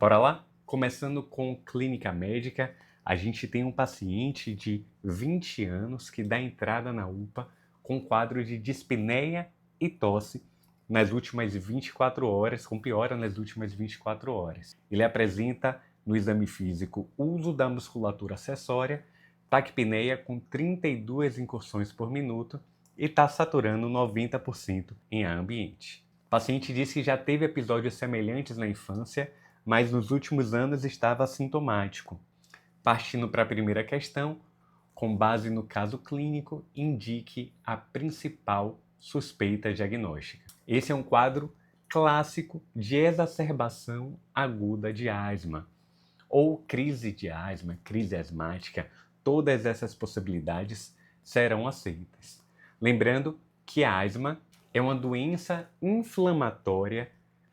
Bora lá? Começando com clínica médica, a gente tem um paciente de 20 anos que dá entrada na UPA com quadro de dispneia e tosse nas últimas 24 horas, com piora nas últimas 24 horas. Ele apresenta no exame físico uso da musculatura acessória, taquipneia com 32 incursões por minuto e está saturando 90% em ar ambiente. O paciente disse que já teve episódios semelhantes na infância, mas nos últimos anos estava assintomático. Partindo para a primeira questão, com base no caso clínico, indique a principal suspeita diagnóstica. Esse é um quadro clássico de exacerbação aguda de asma, ou crise de asma, crise asmática. Todas essas possibilidades serão aceitas. Lembrando que a asma é uma doença inflamatória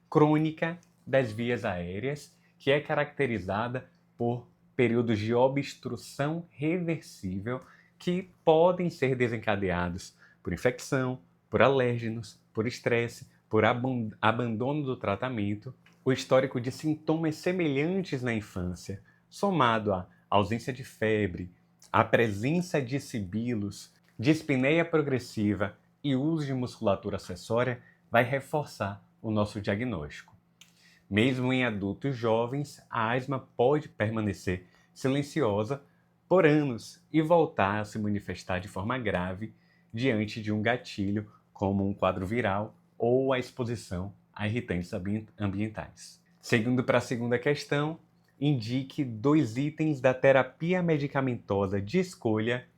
crônica das vias aéreas que é caracterizada por períodos de obstrução reversível que podem ser desencadeados por infecção, por alérgenos, por estresse, por abandono do tratamento. O histórico de sintomas semelhantes na infância, somado à ausência de febre, à presença de sibilos, dispneia progressiva e uso de musculatura acessória, vai reforçar o nosso diagnóstico. Mesmo em adultos jovens, a asma pode permanecer silenciosa por anos e voltar a se manifestar de forma grave diante de um gatilho, como um quadro viral ou a exposição a irritantes ambientais. Seguindo para a segunda questão, indique 2 itens da terapia medicamentosa de escolha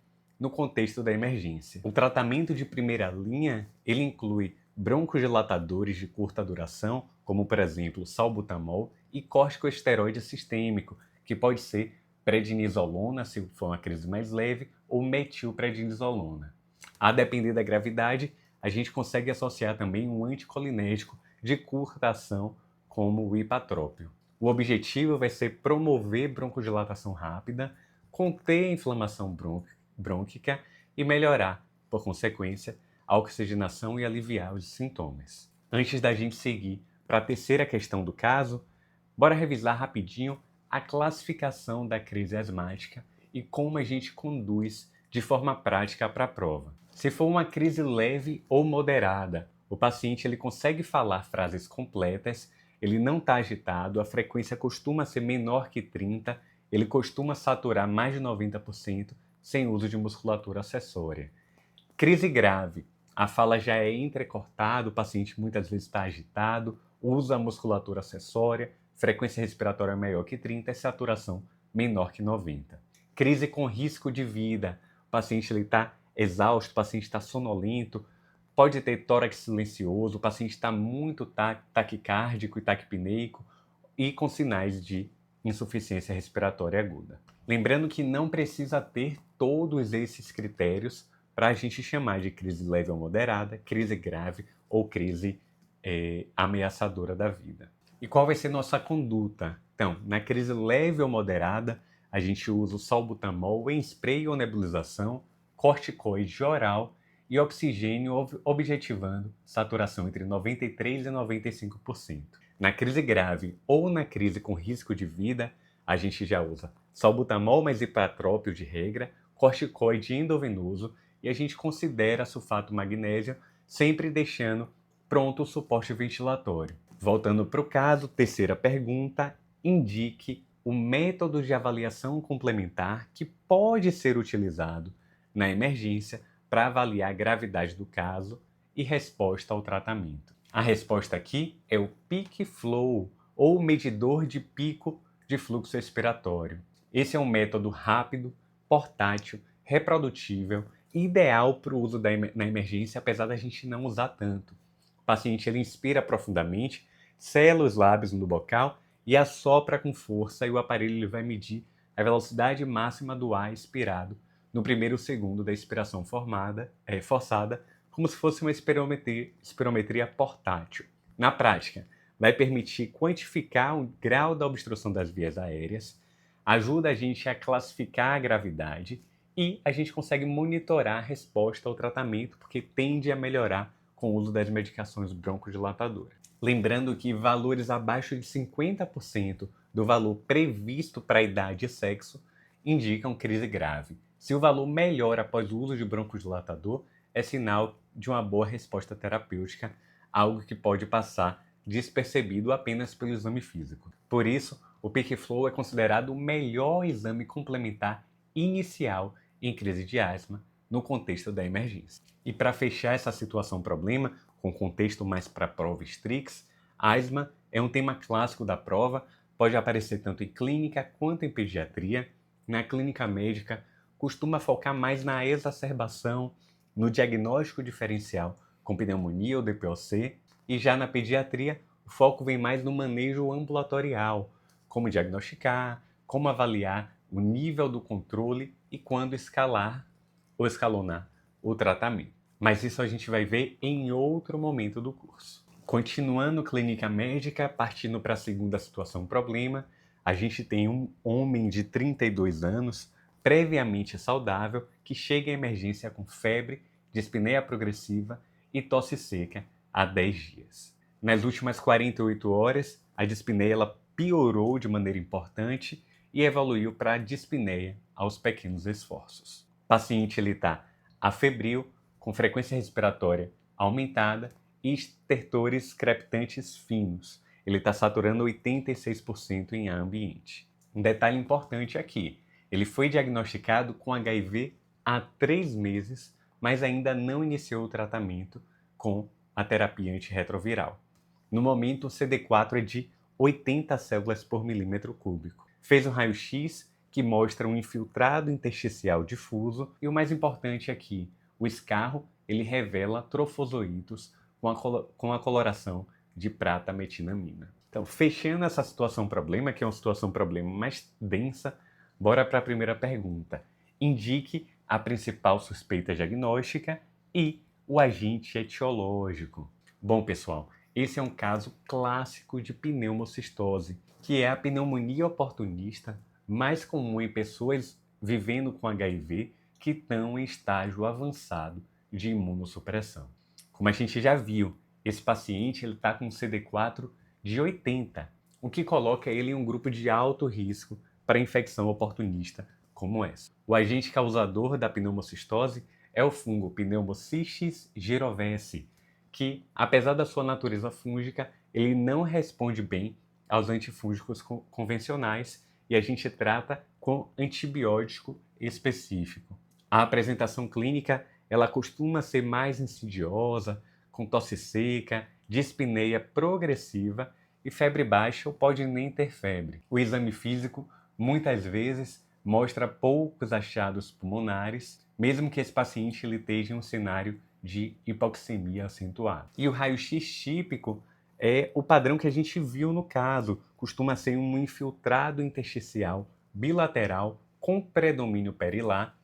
no contexto da emergência. O tratamento de primeira linha, ele inclui broncodilatadores de curta duração, como por exemplo salbutamol, e corticosteroide sistêmico, que pode ser prednisolona, se for uma crise mais leve, ou metilprednisolona. A depender da gravidade, a gente consegue associar também um anticolinérgico de curta ação, como o ipatrópio. O objetivo vai ser promover broncodilatação rápida, conter a inflamação brônquica e melhorar, por consequência, a oxigenação e aliviar os sintomas. Antes da gente seguir para a terceira questão do caso, bora revisar rapidinho a classificação da crise asmática e como a gente conduz de forma prática para a prova. Se for uma crise leve ou moderada, o paciente ele consegue falar frases completas, ele não está agitado, a frequência costuma ser menor que 30, ele costuma saturar mais de 90% sem uso de musculatura acessória. Crise grave. A fala já é entrecortada, o paciente muitas vezes está agitado, usa a musculatura acessória, frequência respiratória maior que 30 e saturação menor que 90. Crise com risco de vida. O paciente está exausto, o paciente está sonolento, pode ter tórax silencioso, o paciente está muito taquicárdico e taquipneico e com sinais de insuficiência respiratória aguda. Lembrando que não precisa ter todos esses critérios para a gente chamar de crise leve ou moderada, crise grave ou crise ameaçadora da vida. E qual vai ser nossa conduta? Então, na crise leve ou moderada, a gente usa o salbutamol em spray ou nebulização, corticoide oral e oxigênio objetivando saturação entre 93% e 95%. Na crise grave ou na crise com risco de vida, a gente já usa salbutamol mais ipatrópio de regra, corticoide endovenoso e a gente considera sulfato magnésio, sempre deixando pronto o suporte ventilatório. Voltando para o caso, terceira pergunta, indique o método de avaliação complementar que pode ser utilizado na emergência para avaliar a gravidade do caso e resposta ao tratamento. A resposta aqui é o Peak Flow, ou medidor de pico de fluxo respiratório. Esse é um método rápido, portátil, reprodutível, ideal para o uso na emergência, apesar da gente não usar tanto. O paciente ele inspira profundamente, sela os lábios no bocal e assopra com força, e o aparelho ele vai medir a velocidade máxima do ar expirado no primeiro segundo da expiração forçada, como se fosse uma espirometria portátil. Na prática, vai permitir quantificar o grau da obstrução das vias aéreas, ajuda a gente a classificar a gravidade e a gente consegue monitorar a resposta ao tratamento, porque tende a melhorar com o uso das medicações broncodilatadoras. Lembrando que valores abaixo de 50% do valor previsto para a idade e sexo indicam crise grave. Se o valor melhora após o uso de broncodilatador, é sinal de uma boa resposta terapêutica, algo que pode passar despercebido apenas pelo exame físico. Por isso, o PeakFlow é considerado o melhor exame complementar inicial em crise de asma no contexto da emergência. E para fechar essa situação problema, com contexto mais para a prova Strix, asma é um tema clássico da prova, pode aparecer tanto em clínica quanto em pediatria. Na clínica médica, costuma focar mais na exacerbação, no diagnóstico diferencial com pneumonia ou DPOC, e já na pediatria, o foco vem mais no manejo ambulatorial, como diagnosticar, como avaliar o nível do controle e quando escalar ou escalonar o tratamento. Mas isso a gente vai ver em outro momento do curso. Continuando clínica médica, partindo para a segunda situação problema, a gente tem um homem de 32 anos, previamente saudável, que chega à emergência com febre, dispneia progressiva e tosse seca há 10 dias. Nas últimas 48 horas, a dispneia ela piorou de maneira importante e evoluiu para a dispneia aos pequenos esforços. O paciente está afebril, com frequência respiratória aumentada e estertores crepitantes finos. Ele está saturando 86% em ar ambiente. Um detalhe importante aqui, ele foi diagnosticado com HIV há 3 meses, mas ainda não iniciou o tratamento com a terapia antirretroviral. No momento, o CD4 é de 80 células por milímetro cúbico. Fez um raio-x que mostra um infiltrado intersticial difuso e o mais importante aqui, o escarro ele revela trofozoítos com a coloração de prata metinamina. Então, fechando essa situação problema, que é uma situação problema mais densa, bora para a primeira pergunta. Indique a principal suspeita diagnóstica e o agente etiológico. Bom, pessoal, esse é um caso clássico de pneumocistose, que é a pneumonia oportunista mais comum em pessoas vivendo com HIV que estão em estágio avançado de imunossupressão. Como a gente já viu, esse paciente está com CD4 de 80, o que coloca ele em um grupo de alto risco para infecção oportunista como essa. O agente causador da pneumocistose é o fungo Pneumocystis jirovecii, que, apesar da sua natureza fúngica, ele não responde bem aos antifúngicos convencionais e a gente trata com antibiótico específico. A apresentação clínica ela costuma ser mais insidiosa, com tosse seca, dispneia progressiva e febre baixa ou pode nem ter febre. O exame físico muitas vezes mostra poucos achados pulmonares, mesmo que esse paciente ele esteja em um cenário de hipoxemia acentuada. E o raio-x típico é o padrão que a gente viu no caso, costuma ser um infiltrado intersticial bilateral com predomínio perilar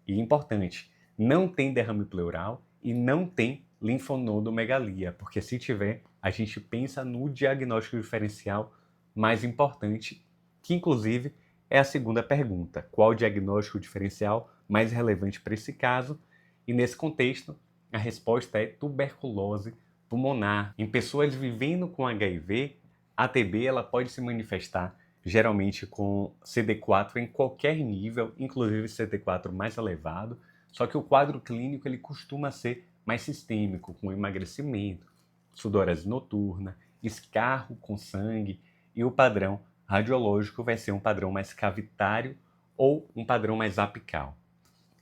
e, importante, não tem derrame pleural e não tem linfonodomegalia, porque se tiver, a gente pensa no diagnóstico diferencial mais importante, que inclusive é a segunda pergunta. Qual o diagnóstico diferencial mais relevante para esse caso? E nesse contexto, a resposta é tuberculose pulmonar. Em pessoas vivendo com HIV, a TB ela pode se manifestar geralmente com CD4 em qualquer nível, inclusive CD4 mais elevado, só que o quadro clínico ele costuma ser mais sistêmico, com emagrecimento, sudorese noturna, escarro com sangue, e o padrão radiológico vai ser um padrão mais cavitário ou um padrão mais apical.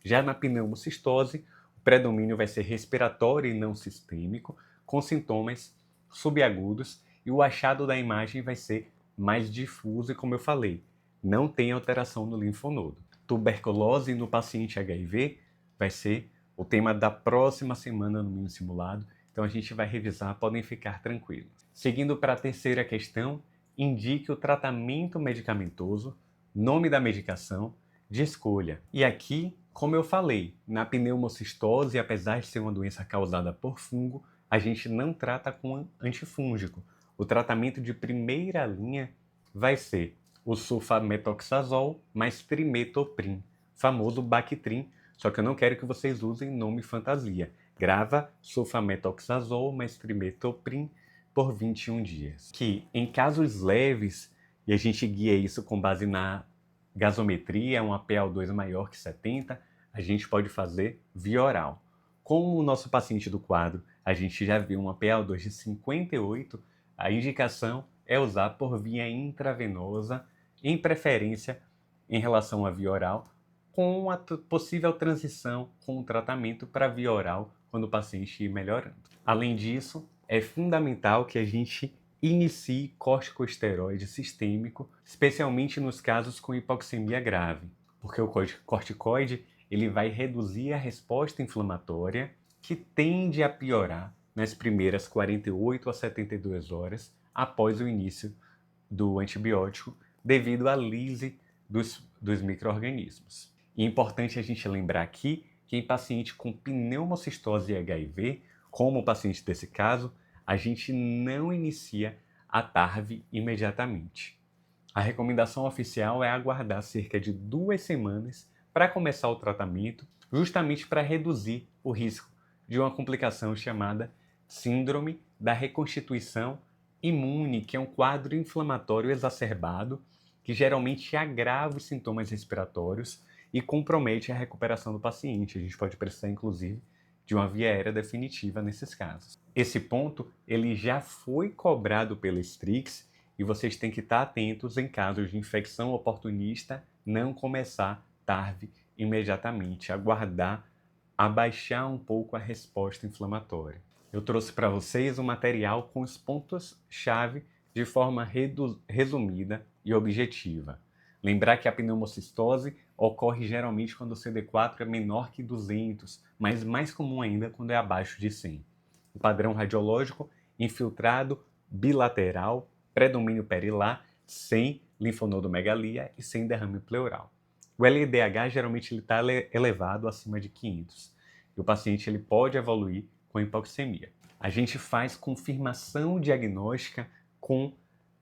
Já na pneumocistose, o predomínio vai ser respiratório e não sistêmico, com sintomas subagudos, e o achado da imagem vai ser mais difuso e, como eu falei, não tem alteração no linfonodo. Tuberculose no paciente HIV vai ser o tema da próxima semana no Mini Simulado, então a gente vai revisar, podem ficar tranquilos. Seguindo para a terceira questão, indique o tratamento medicamentoso, nome da medicação, de escolha. E aqui, como eu falei, na pneumocistose, apesar de ser uma doença causada por fungo, a gente não trata com antifúngico. O tratamento de primeira linha vai ser o sulfametoxazol mais trimetoprim, famoso Bactrim, só que eu não quero que vocês usem nome fantasia. Grava sulfametoxazol mais trimetoprim por 21 dias. Que em casos leves, e a gente guia isso com base na gasometria, uma PaO2 maior que 70, a gente pode fazer via oral. Como o nosso paciente do quadro, a gente já viu uma PaO2 de 58, a indicação é usar por via intravenosa, em preferência em relação à via oral, com a possível transição com o tratamento para via oral quando o paciente ir melhorando. Além disso, é fundamental que a gente inicie corticosteroide sistêmico, especialmente nos casos com hipoxemia grave, porque o corticoide ele vai reduzir a resposta inflamatória, que tende a piorar nas primeiras 48 a 72 horas após o início do antibiótico, devido à lise dos micro-organismos. E é importante a gente lembrar aqui que em paciente com pneumocistose e HIV, como o paciente desse caso, a gente não inicia a TARV imediatamente. A recomendação oficial é aguardar cerca de 2 semanas para começar o tratamento, justamente para reduzir o risco de uma complicação chamada síndrome da reconstituição imune, que é um quadro inflamatório exacerbado que geralmente agrava os sintomas respiratórios e compromete a recuperação do paciente. A gente pode precisar, inclusive, de uma via aérea definitiva nesses casos. Esse ponto ele já foi cobrado pela Strix e vocês têm que estar atentos em casos de infecção oportunista, não começar TARV imediatamente, aguardar abaixar um pouco a resposta inflamatória. Eu trouxe para vocês um material com os pontos-chave de forma resumida e objetiva. Lembrar que a pneumocistose ocorre geralmente quando o CD4 é menor que 200, mas mais comum ainda quando é abaixo de 100. O padrão radiológico infiltrado bilateral, predomínio perilar, sem linfonodomegalia e sem derrame pleural. O LDH geralmente está elevado acima de 500 e o paciente ele pode evoluir com hipoxemia. A gente faz confirmação diagnóstica com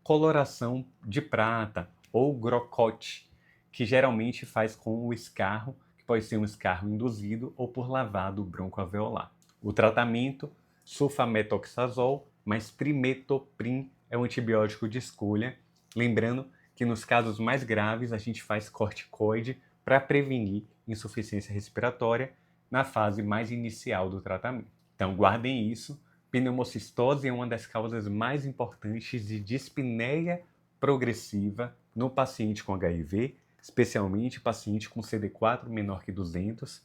coloração de prata ou grocote, que geralmente faz com o escarro, que pode ser um escarro induzido ou por lavado broncoalveolar. O tratamento, sulfametoxazol mais trimetoprim é um antibiótico de escolha, lembrando que nos casos mais graves a gente faz corticoide para prevenir insuficiência respiratória na fase mais inicial do tratamento. Então guardem isso, pneumocistose é uma das causas mais importantes de dispneia progressiva no paciente com HIV, especialmente paciente com CD4 menor que 200,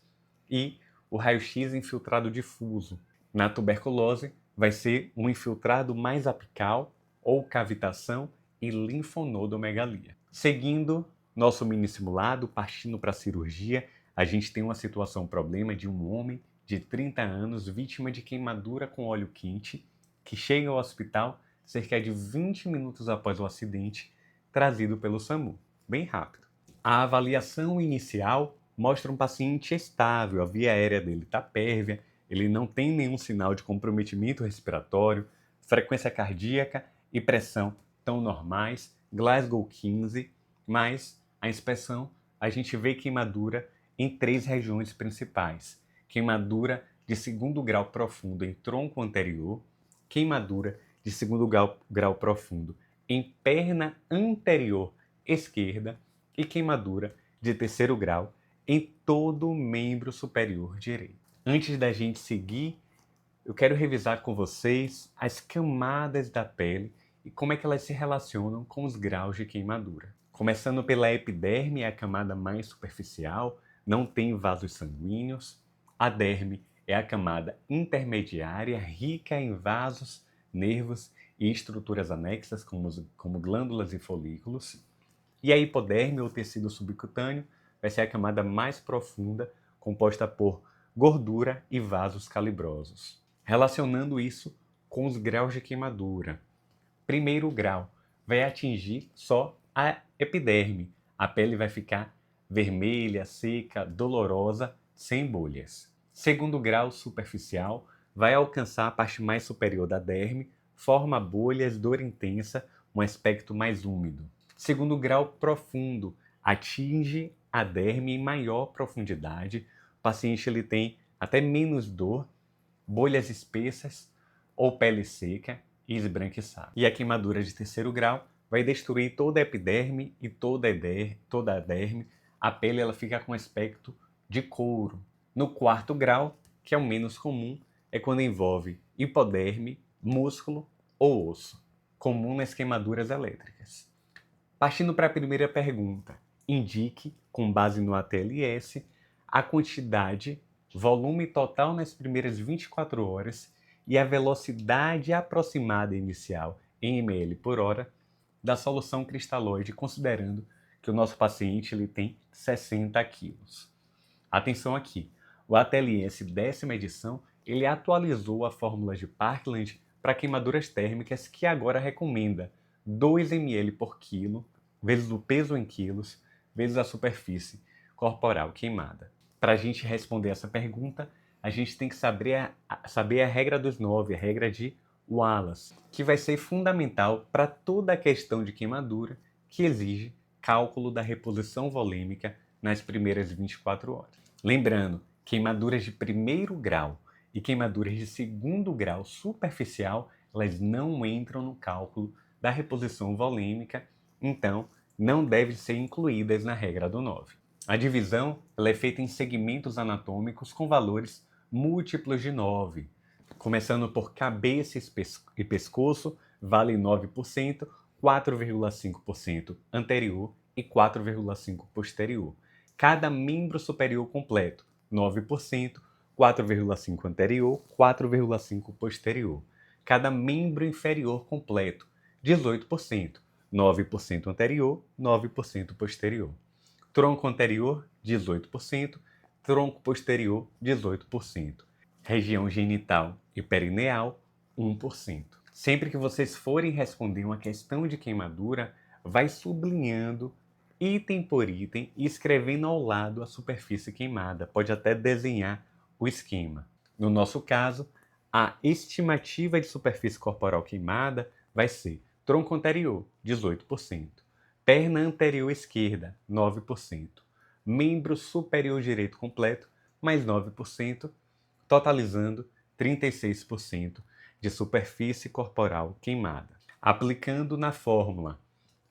e o raio-x infiltrado difuso. Na tuberculose, vai ser um infiltrado mais apical ou cavitação e linfonodomegalia. Seguindo nosso mini simulado, partindo para a cirurgia, a gente tem uma situação problema de um homem de 30 anos, vítima de queimadura com óleo quente, que chega ao hospital cerca de 20 minutos após o acidente, trazido pelo SAMU, bem rápido. A avaliação inicial mostra um paciente estável, a via aérea dele está pérvia, ele não tem nenhum sinal de comprometimento respiratório, frequência cardíaca e pressão estão normais, Glasgow 15, mas a inspeção a gente vê queimadura em 3 regiões principais. Queimadura de segundo grau profundo em tronco anterior, queimadura de segundo grau profundo em perna anterior esquerda e queimadura de terceiro grau em todo o membro superior direito. Antes da gente seguir, eu quero revisar com vocês as camadas da pele e como é que elas se relacionam com os graus de queimadura. Começando pela epiderme, é a camada mais superficial, não tem vasos sanguíneos. A derme é a camada intermediária, rica em vasos, nervos e estruturas anexas, como glândulas e folículos. E a hipoderme, ou tecido subcutâneo, vai ser a camada mais profunda, composta por gordura e vasos calibrosos. Relacionando isso com os graus de queimadura. Primeiro grau vai atingir só a epiderme. A pele vai ficar vermelha, seca, dolorosa, sem bolhas. Segundo grau superficial vai alcançar a parte mais superior da derme, forma bolhas, dor intensa, um aspecto mais úmido. Segundo grau profundo atinge a derme em maior profundidade. O paciente ele tem até menos dor, bolhas espessas ou pele seca, e esbranquiçado. E a queimadura de terceiro grau vai destruir toda a epiderme e toda a derme. A pele ela fica com aspecto de couro. No quarto grau, que é o menos comum, é quando envolve hipoderme, músculo ou osso, comum nas queimaduras elétricas. Partindo para a primeira pergunta, indique, com base no ATLS, a quantidade, volume total nas primeiras 24 horas e a velocidade aproximada inicial em ml por hora da solução cristalóide, considerando que o nosso paciente ele tem 60 quilos. Atenção aqui, o ATLS 10ª edição ele atualizou a fórmula de Parkland para queimaduras térmicas que agora recomenda 2 ml por quilo, vezes o peso em quilos, vezes a superfície corporal queimada. Para a gente responder essa pergunta, a gente tem que saber a regra dos 9, a regra de Wallace, que vai ser fundamental para toda a questão de queimadura que exige cálculo da reposição volêmica nas primeiras 24 horas. Lembrando, queimaduras de primeiro grau e queimaduras de segundo grau superficial, elas não entram no cálculo da reposição volêmica, então não devem ser incluídas na regra do 9. A divisão ela é feita em segmentos anatômicos com valores múltiplos de 9. Começando por cabeça e pescoço, vale 9%, 4,5% anterior e 4,5% posterior. Cada membro superior completo, 9%, 4,5% anterior, 4,5% posterior. Cada membro inferior completo, 18%, 9% anterior, 9% posterior. Tronco anterior, 18%, tronco posterior, 18%. Região genital e perineal, 1%. Sempre que vocês forem responder uma questão de queimadura, vai sublinhando item por item e escrevendo ao lado a superfície queimada. Pode até desenhar o esquema. No nosso caso, a estimativa de superfície corporal queimada vai ser tronco anterior, 18%. Perna anterior esquerda, 9%. Membro superior direito completo, mais 9%, totalizando 36% de superfície corporal queimada. Aplicando na fórmula,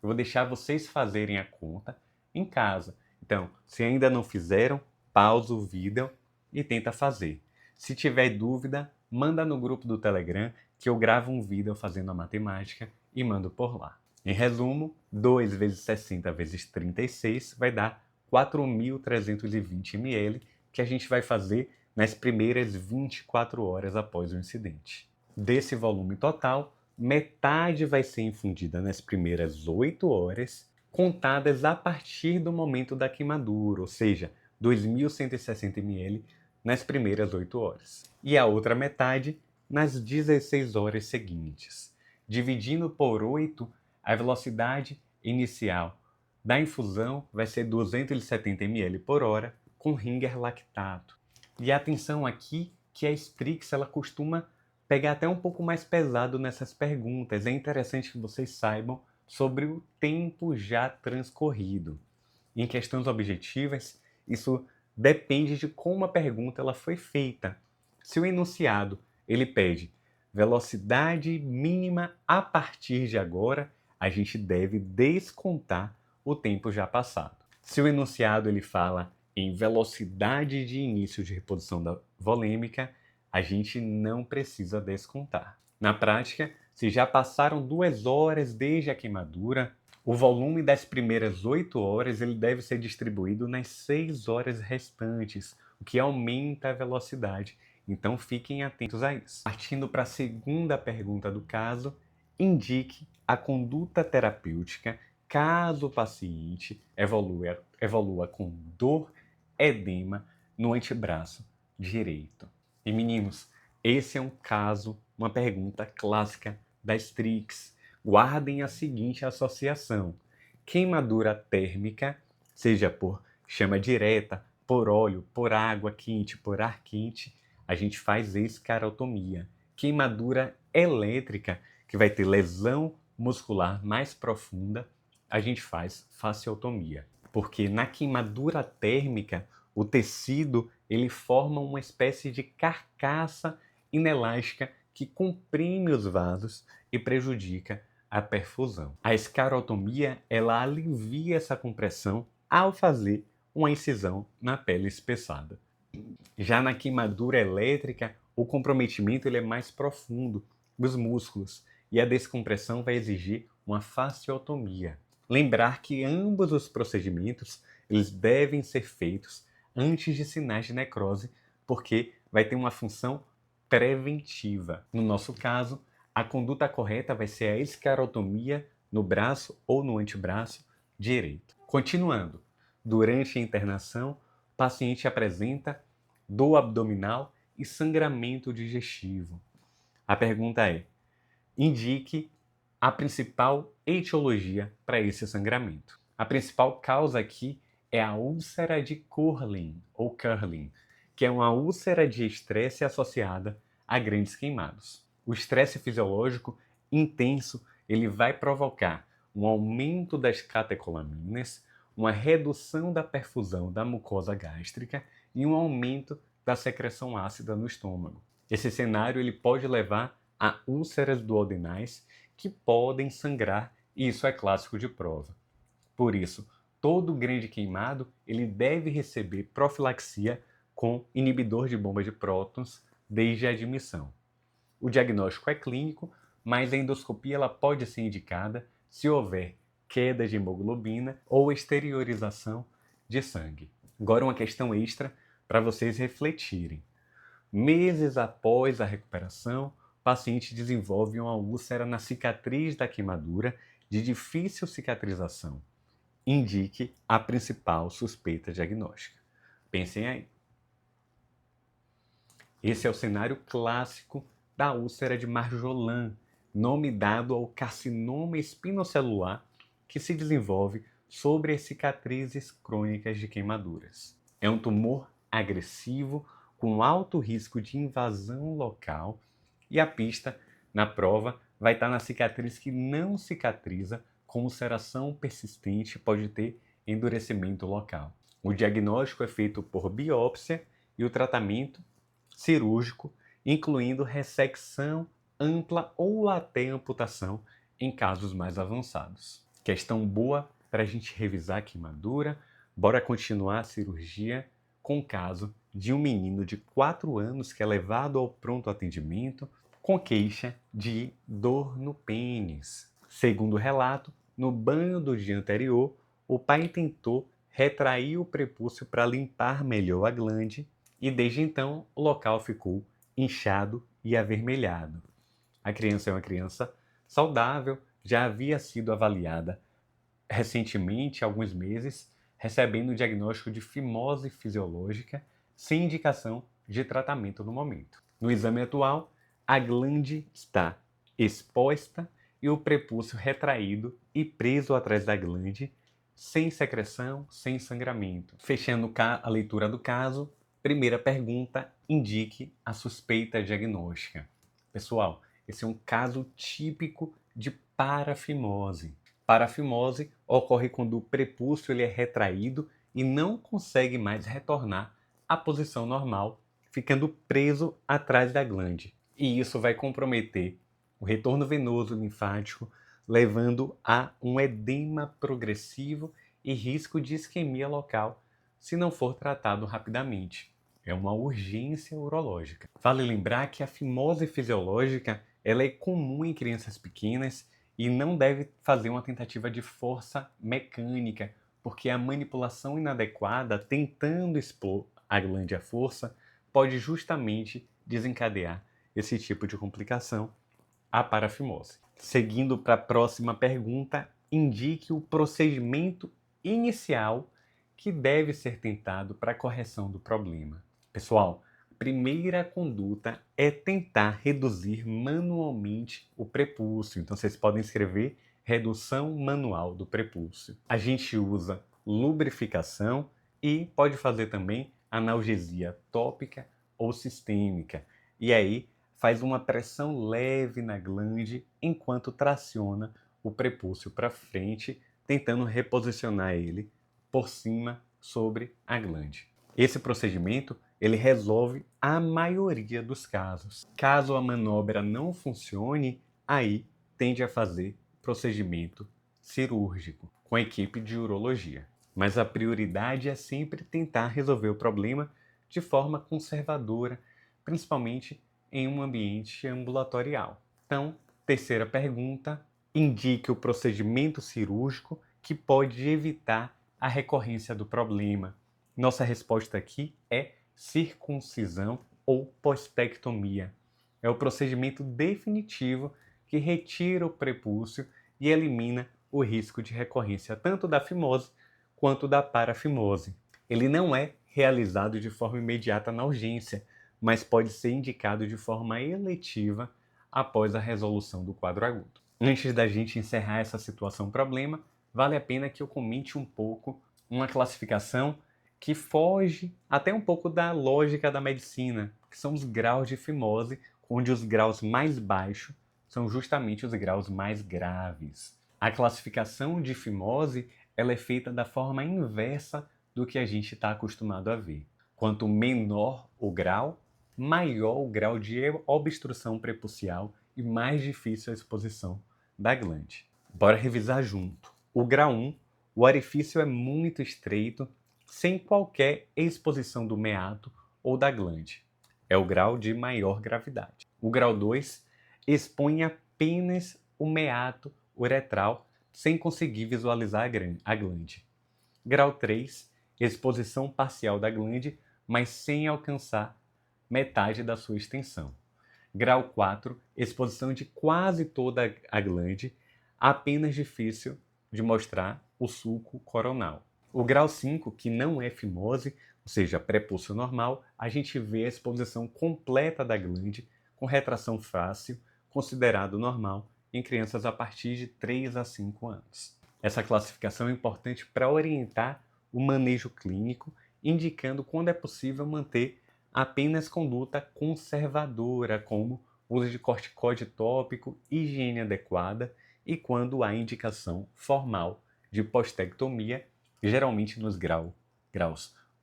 eu vou deixar vocês fazerem a conta em casa. Então, se ainda não fizeram, pausa o vídeo e tenta fazer. Se tiver dúvida, manda no grupo do Telegram que eu gravo um vídeo fazendo a matemática e mando por lá. Em resumo, 2 vezes 60 vezes 36 vai dar 4.320 ml, que a gente vai fazer nas primeiras 24 horas após o incidente. Desse volume total, metade vai ser infundida nas primeiras 8 horas, contadas a partir do momento da queimadura, ou seja, 2.160 ml nas primeiras 8 horas. E a outra metade nas 16 horas seguintes. Dividindo por 8, a velocidade inicial da infusão vai ser 270 ml por hora com Ringer lactato. E atenção aqui que a Strix ela costuma pegar até um pouco mais pesado nessas perguntas. É interessante que vocês saibam sobre o tempo já transcorrido. Em questões objetivas, isso depende de como a pergunta ela foi feita. Se o enunciado ele pede velocidade mínima a partir de agora, a gente deve descontar o tempo já passado. Se o enunciado ele fala em velocidade de início de reposição volêmica, a gente não precisa descontar. Na prática, se já passaram 2 horas desde a queimadura, o volume das primeiras 8 horas ele deve ser distribuído nas 6 horas restantes, o que aumenta a velocidade. Então fiquem atentos a isso. Partindo para a segunda pergunta do caso, indique a conduta terapêutica caso o paciente evolua com dor, edema no antebraço direito. E meninos, esse é um caso, uma pergunta clássica da Strix. Guardem a seguinte associação: queimadura térmica, seja por chama direta, por óleo, por água quente, por ar quente, a gente faz escarotomia. Queimadura elétrica, que vai ter lesão muscular mais profunda, a gente faz fasciotomia. Porque na queimadura térmica, o tecido ele forma uma espécie de carcaça inelástica que comprime os vasos e prejudica a perfusão. A escarotomia, ela alivia essa compressão ao fazer uma incisão na pele espessada. Já na queimadura elétrica, o comprometimento ele é mais profundo dos músculos e a descompressão vai exigir uma fasciotomia. Lembrar que ambos os procedimentos eles devem ser feitos antes de sinais de necrose, porque vai ter uma função preventiva. No nosso caso, a conduta correta vai ser a escarotomia no braço ou no antebraço direito. Continuando, durante a internação, o paciente apresenta dor abdominal e sangramento digestivo. A pergunta é: indique a principal etiologia para esse sangramento. A principal causa aqui é a úlcera de Curlin, ou Curlin, que é uma úlcera de estresse associada a grandes queimados. O estresse fisiológico intenso ele vai provocar um aumento das catecolaminas, uma redução da perfusão da mucosa gástrica e um aumento da secreção ácida no estômago. Esse cenário ele pode levar a úlceras duodenais que podem sangrar, e isso é clássico de prova. Por isso, todo grande queimado ele deve receber profilaxia com inibidor de bomba de prótons desde a admissão. O diagnóstico é clínico, mas a endoscopia ela pode ser indicada se houver queda de hemoglobina ou exteriorização de sangue. Agora uma questão extra para vocês refletirem. Meses após a recuperação, o paciente desenvolve uma úlcera na cicatriz da queimadura de difícil cicatrização. Indique a principal suspeita diagnóstica. Pensem aí. Esse é o cenário clássico da úlcera de Marjolin, nome dado ao carcinoma espinocelular que se desenvolve sobre as cicatrizes crônicas de queimaduras. É um tumor agressivo com alto risco de invasão local e a pista na prova vai estar na cicatriz que não cicatriza, com ulceração persistente pode ter endurecimento local. O diagnóstico é feito por biópsia e o tratamento cirúrgico, incluindo ressecção ampla ou até amputação em casos mais avançados. Questão boa para a gente revisar a queimadura. Bora continuar a cirurgia com o caso de um menino de 4 anos que é levado ao pronto atendimento com queixa de dor no pênis. Segundo o relato, no banho do dia anterior, o pai tentou retrair o prepúcio para limpar melhor a glande e desde então o local ficou inchado e avermelhado. A criança é uma criança saudável, já havia sido avaliada recentemente, há alguns meses, recebendo o diagnóstico de fimose fisiológica, sem indicação de tratamento no momento. No exame atual, a glande está exposta e o prepúcio retraído e preso atrás da glande, sem secreção, sem sangramento. Fechando a leitura do caso, primeira pergunta, indique a suspeita diagnóstica. Pessoal, esse é um caso típico de parafimose. Parafimose ocorre quando o prepúcio ele é retraído e não consegue mais retornar à posição normal, ficando preso atrás da glande. E isso vai comprometer o retorno venoso linfático, levando a um edema progressivo e risco de isquemia local se não for tratado rapidamente. É uma urgência urológica. Vale lembrar que a fimose fisiológica ela é comum em crianças pequenas e não deve fazer uma tentativa de força mecânica, porque a manipulação inadequada, tentando expor a glande à força, pode justamente desencadear esse tipo de complicação, a parafimose. Seguindo para a próxima pergunta, indique o procedimento inicial que deve ser tentado para a correção do problema. Pessoal, a primeira conduta é tentar reduzir manualmente o prepúcio. Então vocês podem escrever redução manual do prepúcio. A gente usa lubrificação e pode fazer também analgesia tópica ou sistêmica. E aí faz uma pressão leve na glande enquanto traciona o prepúcio para frente, tentando reposicionar ele por cima sobre a glande. Esse procedimento ele resolve a maioria dos casos. Caso a manobra não funcione, aí tende a fazer procedimento cirúrgico com a equipe de urologia. Mas a prioridade é sempre tentar resolver o problema de forma conservadora, principalmente em um ambiente ambulatorial. Então, terceira pergunta, indique o procedimento cirúrgico que pode evitar a recorrência do problema. Nossa resposta aqui é circuncisão ou postectomia. É o procedimento definitivo que retira o prepúcio e elimina o risco de recorrência tanto da fimose quanto da parafimose. Ele não é realizado de forma imediata na urgência, mas pode ser indicado de forma eletiva após a resolução do quadro agudo. Antes da gente encerrar essa situação problema, vale a pena que eu comente um pouco uma classificação que foge até um pouco da lógica da medicina, que são os graus de fimose, onde os graus mais baixos são justamente os graus mais graves. A classificação de fimose ela é feita da forma inversa do que a gente está acostumado a ver. Quanto menor o grau, maior o grau de obstrução prepucial e mais difícil a exposição da glande. Bora revisar junto. O grau 1, o orifício é muito estreito, sem qualquer exposição do meato ou da glande. É o grau de maior gravidade. O grau 2 expõe apenas o meato uretral, sem conseguir visualizar a glande. Grau 3, exposição parcial da glande, mas sem alcançar metade da sua extensão. Grau 4, exposição de quase toda a glande, apenas difícil de mostrar o sulco coronal. O grau 5, que não é fimose, ou seja, prepúcio normal, a gente vê a exposição completa da glande com retração fácil, considerado normal em crianças a partir de 3 a 5 anos. Essa classificação é importante para orientar o manejo clínico, indicando quando é possível manter apenas conduta conservadora, como uso de corticóide tópico, higiene adequada e quando há indicação formal de postectomia, geralmente nos graus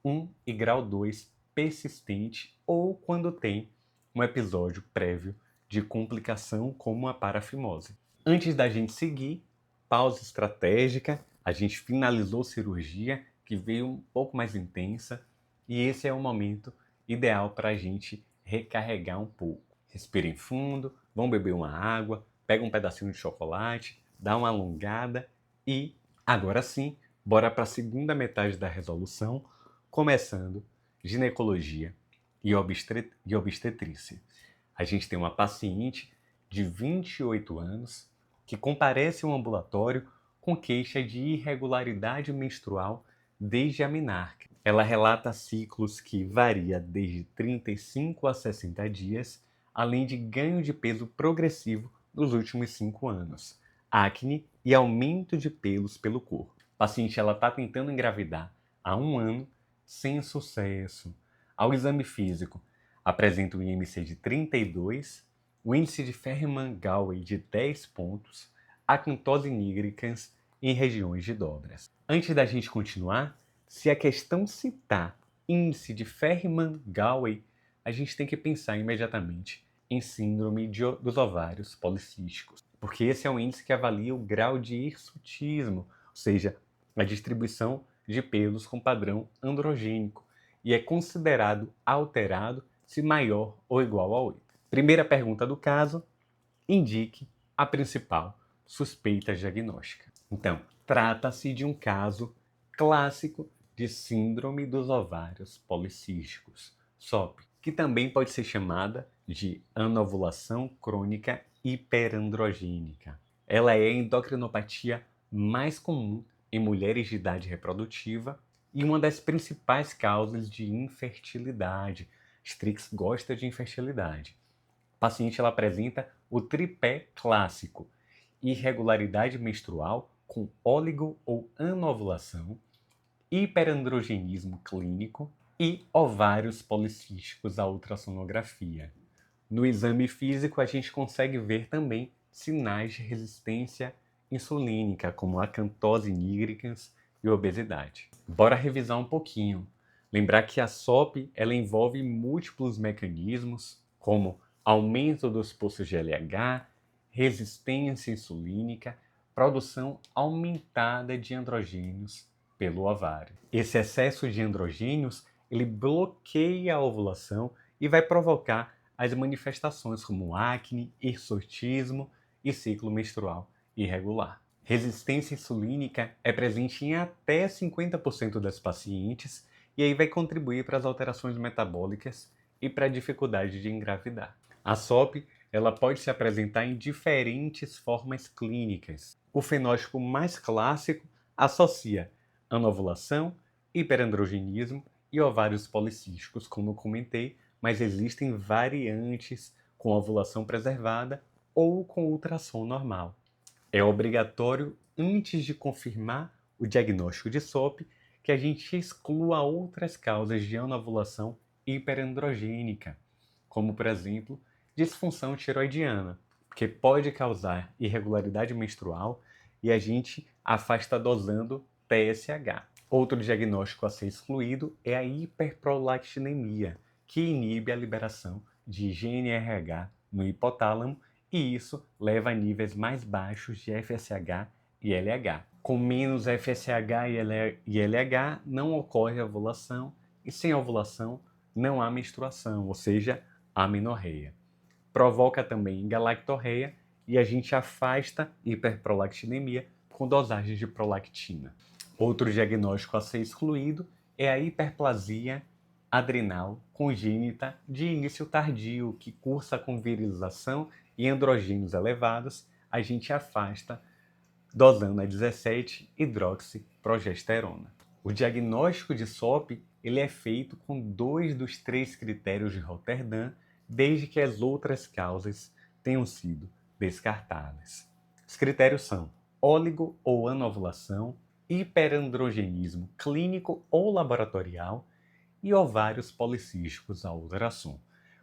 1 e grau 2 persistente ou quando tem um episódio prévio de complicação como a parafimose. Antes da gente seguir, pausa estratégica, a gente finalizou cirurgia, que veio um pouco mais intensa, e esse é o momento ideal para a gente recarregar um pouco. Respirem fundo, vão beber uma água, pega um pedacinho de chocolate, dá uma alongada e, agora sim, bora para a segunda metade da resolução, começando ginecologia e obstetrícia. A gente tem uma paciente de 28 anos que comparece ao ambulatório com queixa de irregularidade menstrual desde a menarca. Ela relata ciclos que varia desde 35 a 60 dias, além de ganho de peso progressivo nos últimos 5 anos, acne e aumento de pelos pelo corpo. A paciente está tentando engravidar há 1 ano sem sucesso. Ao exame físico, apresenta o IMC de 32, o índice de Ferriman-Gawey de 10 pontos, acantose nigricans em regiões de dobras. Antes da gente continuar, se a questão citar índice de Ferriman-Gawey, a gente tem que pensar imediatamente em síndrome dos ovários policísticos, porque esse é o índice que avalia o grau de hirsutismo, ou seja, a distribuição de pelos com padrão androgênico, e é considerado alterado se maior ou igual a 8. Primeira pergunta do caso, indique a principal suspeita diagnóstica. Então, trata-se de um caso clássico de síndrome dos ovários policísticos, SOP, que também pode ser chamada de anovulação crônica hiperandrogênica. Ela é a endocrinopatia mais comum em mulheres de idade reprodutiva e uma das principais causas de infertilidade. Strix gosta de infertilidade. A paciente ela apresenta o tripé clássico: irregularidade menstrual com óligo ou anovulação, hiperandrogenismo clínico e ovários policísticos à ultrassonografia. No exame físico, a gente consegue ver também sinais de resistência insulínica, como acantose nigricans e obesidade. Bora revisar um pouquinho. Lembrar que a SOP ela envolve múltiplos mecanismos, como aumento dos pulsos de LH, resistência insulínica, produção aumentada de androgênios pelo ovário. Esse excesso de androgênios, ele bloqueia a ovulação e vai provocar as manifestações como acne, hirsutismo e ciclo menstrual irregular. Resistência insulínica é presente em até 50% das pacientes e aí vai contribuir para as alterações metabólicas e para a dificuldade de engravidar. A SOP ela pode se apresentar em diferentes formas clínicas. O fenótipo mais clássico associa anovulação, hiperandrogenismo e ovários policísticos, como eu comentei, mas existem variantes com ovulação preservada ou com ultrassom normal. É obrigatório, antes de confirmar o diagnóstico de SOP, que a gente exclua outras causas de anovulação hiperandrogênica, como, por exemplo, disfunção tiroidiana, que pode causar irregularidade menstrual e a gente afasta dosando TSH. Outro diagnóstico a ser excluído é a hiperprolactinemia, que inibe a liberação de GnRH no hipotálamo e isso leva a níveis mais baixos de FSH e LH. Com menos FSH e LH não ocorre ovulação e sem ovulação não há menstruação, ou seja, amenorreia. Provoca também galactorreia e a gente afasta hiperprolactinemia com dosagem de prolactina. Outro diagnóstico a ser excluído é a hiperplasia adrenal congênita de início tardio, que cursa com virilização e androgênios elevados, a gente afasta dosando a 17-hidroxiprogesterona. O diagnóstico de SOP ele é feito com 2 dos 3 critérios de Rotterdam, desde que as outras causas tenham sido descartadas. Os critérios são óligo ou anovulação, hiperandrogenismo clínico ou laboratorial e ovários policísticos a ultrassom.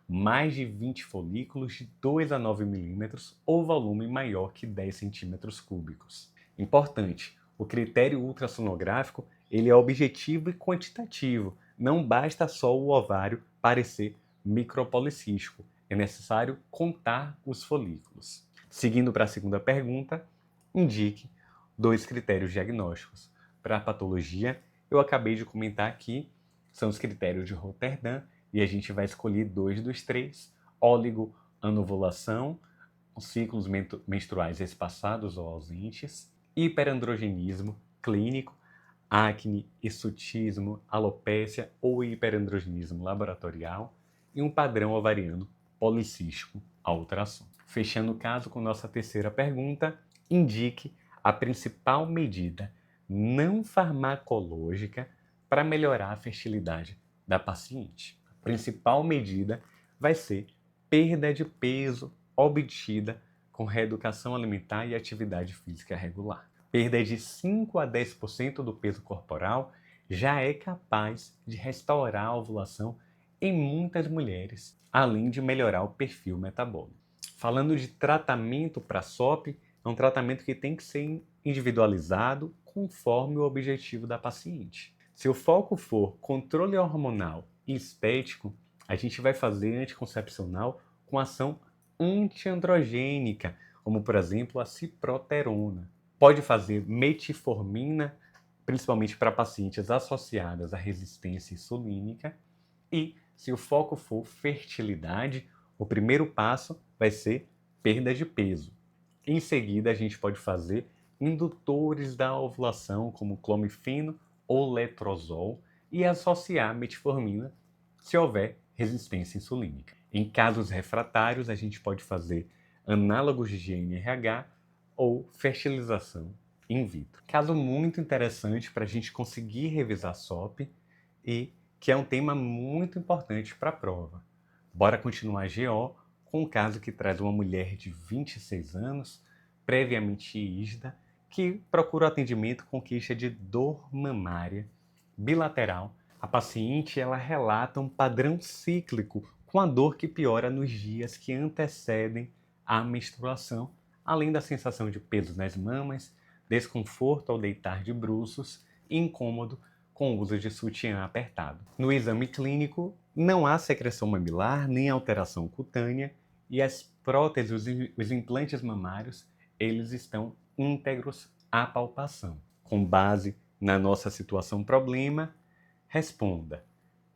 Mais de 20 folículos de 2 a 9 milímetros ou volume maior que 10 centímetros cúbicos. Importante, o critério ultrassonográfico ele é objetivo e quantitativo. Não basta só o ovário parecer micropolicístico, é necessário contar os folículos. Seguindo para a segunda pergunta, indique 2 critérios diagnósticos. Para a patologia, eu acabei de comentar aqui, são os critérios de Rotterdam, e a gente vai escolher 2 dos 3, óligo, anovulação, ciclos menstruais espaçados ou ausentes, hiperandrogenismo clínico, acne, hirsutismo, alopécia ou hiperandrogenismo laboratorial e um padrão ovariano policístico a ultrassom. Fechando o caso com nossa terceira pergunta, indique a principal medida não farmacológica para melhorar a fertilidade da paciente. A principal medida vai ser perda de peso obtida com reeducação alimentar e atividade física regular. Perda de 5 a 10% do peso corporal já é capaz de restaurar a ovulação em muitas mulheres, além de melhorar o perfil metabólico. Falando de tratamento para SOP, é um tratamento que tem que ser individualizado conforme o objetivo da paciente. Se o foco for controle hormonal e estético, a gente vai fazer anticoncepcional com ação antiandrogênica, como por exemplo a ciproterona. Pode fazer metformina, principalmente para pacientes associadas à resistência insulínica. E se o foco for fertilidade, o primeiro passo vai ser perda de peso. Em seguida, a gente pode fazer indutores da ovulação, como clomifeno ou letrozol, e associar metformina se houver resistência insulínica. Em casos refratários, a gente pode fazer análogos de GnRH ou fertilização in vitro. Caso muito interessante para a gente conseguir revisar SOP e que é um tema muito importante para a prova. Bora continuar GO com um caso que traz uma mulher de 26 anos, previamente ígida, que procura atendimento com queixa de dor mamária bilateral. A paciente ela relata um padrão cíclico com a dor que piora nos dias que antecedem a menstruação, além da sensação de peso nas mamas, desconforto ao deitar de bruços e incômodo com o uso de sutiã apertado. No exame clínico, não há secreção mamilar nem alteração cutânea e as próteses, os implantes mamários, eles estão íntegros à palpação. Com base na nossa situação problema, responda: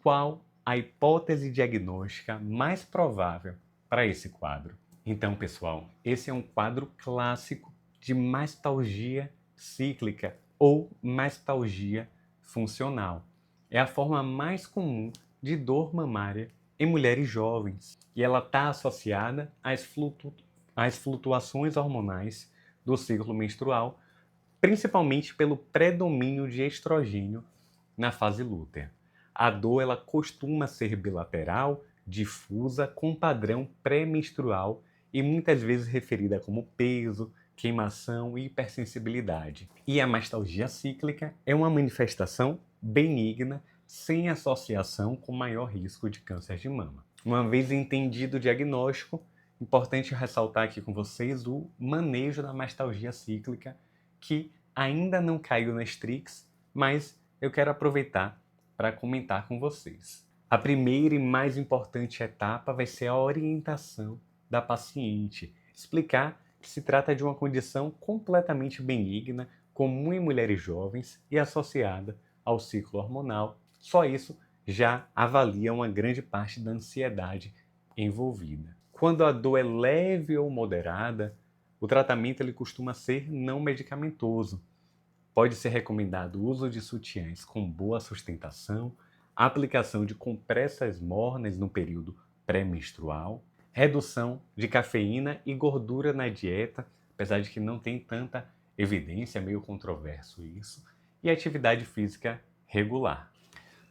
qual a hipótese diagnóstica mais provável para esse quadro? Então, pessoal, esse é um quadro clássico de mastalgia cíclica ou mastalgia funcional. É a forma mais comum de dor mamária em mulheres jovens e ela está associada às flutuações hormonais do ciclo menstrual, principalmente pelo predomínio de estrogênio na fase lútea. A dor ela costuma ser bilateral, difusa, com padrão pré-menstrual e muitas vezes referida como peso, queimação e hipersensibilidade. E a mastalgia cíclica é uma manifestação benigna, sem associação com maior risco de câncer de mama. Uma vez entendido o diagnóstico, importante ressaltar aqui com vocês o manejo da mastalgia cíclica, que ainda não caiu na Strix, mas eu quero aproveitar para comentar com vocês. A primeira e mais importante etapa vai ser a orientação da paciente, explicar que se trata de uma condição completamente benigna, comum em mulheres jovens e associada ao ciclo hormonal. Só isso já avalia uma grande parte da ansiedade envolvida. Quando a dor é leve ou moderada, o tratamento ele costuma ser não medicamentoso. Pode ser recomendado o uso de sutiãs com boa sustentação, a aplicação de compressas mornas no período pré-menstrual, redução de cafeína e gordura na dieta, apesar de que não tem tanta evidência, é meio controverso isso, e atividade física regular.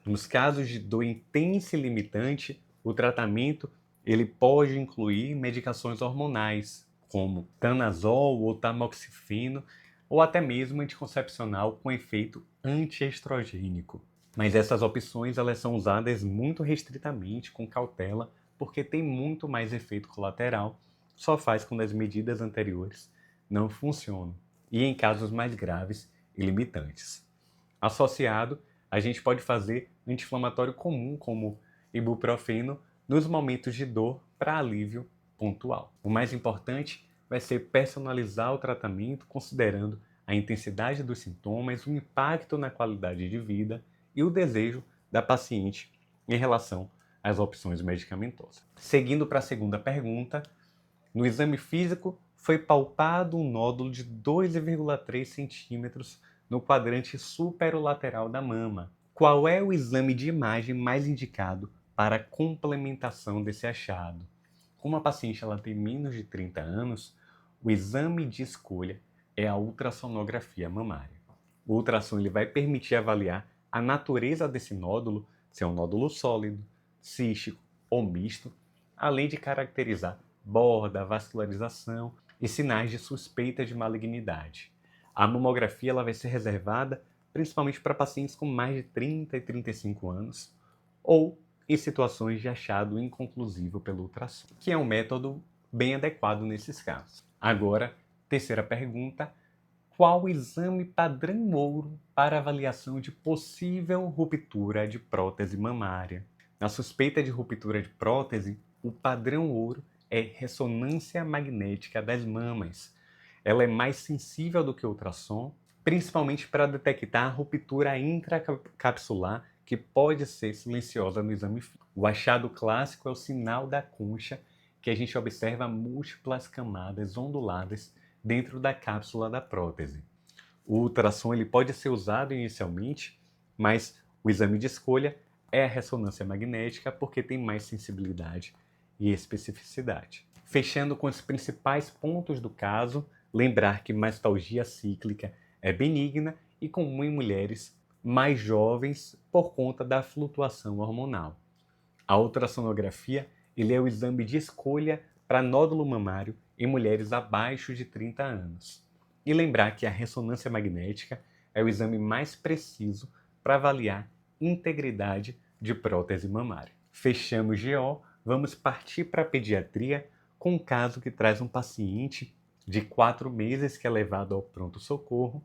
Nos casos de dor intensa e limitante, o tratamento ele pode incluir medicações hormonais, como tanazol ou tamoxifeno, ou até mesmo anticoncepcional com efeito antiestrogênico. Mas essas opções elas são usadas muito restritamente, com cautela, porque tem muito mais efeito colateral, só faz quando as medidas anteriores não funcionam, e em casos mais graves e limitantes. Associado, a gente pode fazer anti-inflamatório comum, como ibuprofeno, nos momentos de dor para alívio pontual. O mais importante vai ser personalizar o tratamento considerando a intensidade dos sintomas, o impacto na qualidade de vida e o desejo da paciente em relação às opções medicamentosas. Seguindo para a segunda pergunta, no exame físico foi palpado um nódulo de 2,3 centímetros no quadrante superolateral da mama. Qual é o exame de imagem mais indicado para a complementação desse achado? Como a paciente ela tem menos de 30 anos, o exame de escolha é a ultrassonografia mamária. O ultrassom ele vai permitir avaliar a natureza desse nódulo, se é um nódulo sólido, cístico ou misto, além de caracterizar borda, vascularização e sinais de suspeita de malignidade. A mamografia ela vai ser reservada principalmente para pacientes com mais de 30 e 35 anos ou em situações de achado inconclusivo pelo ultrassom, que é um método bem adequado nesses casos. Agora, terceira pergunta: qual o exame padrão ouro para avaliação de possível ruptura de prótese mamária? Na suspeita de ruptura de prótese, o padrão ouro é ressonância magnética das mamas. Ela é mais sensível do que o ultrassom, principalmente para detectar a ruptura intracapsular, que pode ser silenciosa no exame físico. O achado clássico é o sinal da concha, que a gente observa múltiplas camadas onduladas dentro da cápsula da prótese. O ultrassom ele pode ser usado inicialmente, mas o exame de escolha é a ressonância magnética porque tem mais sensibilidade e especificidade. Fechando com os principais pontos do caso, lembrar que mastalgia cíclica é benigna e comum em mulheres mais jovens por conta da flutuação hormonal. A ultrassonografia ele é o exame de escolha para nódulo mamário em mulheres abaixo de 30 anos. E lembrar que a ressonância magnética é o exame mais preciso para avaliar integridade de prótese mamária. Fechamos GO, vamos partir para a pediatria com um caso que traz um paciente de 4 meses que é levado ao pronto-socorro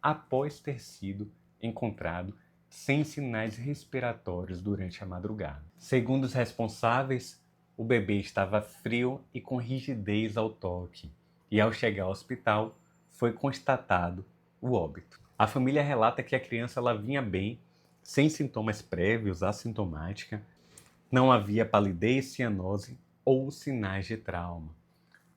após ter sido encontrado sem sinais respiratórios durante a madrugada. Segundo os responsáveis, o bebê estava frio e com rigidez ao toque, e ao chegar ao hospital, foi constatado o óbito. A família relata que a criança ela vinha bem, sem sintomas prévios, assintomática, não havia palidez, cianose ou sinais de trauma.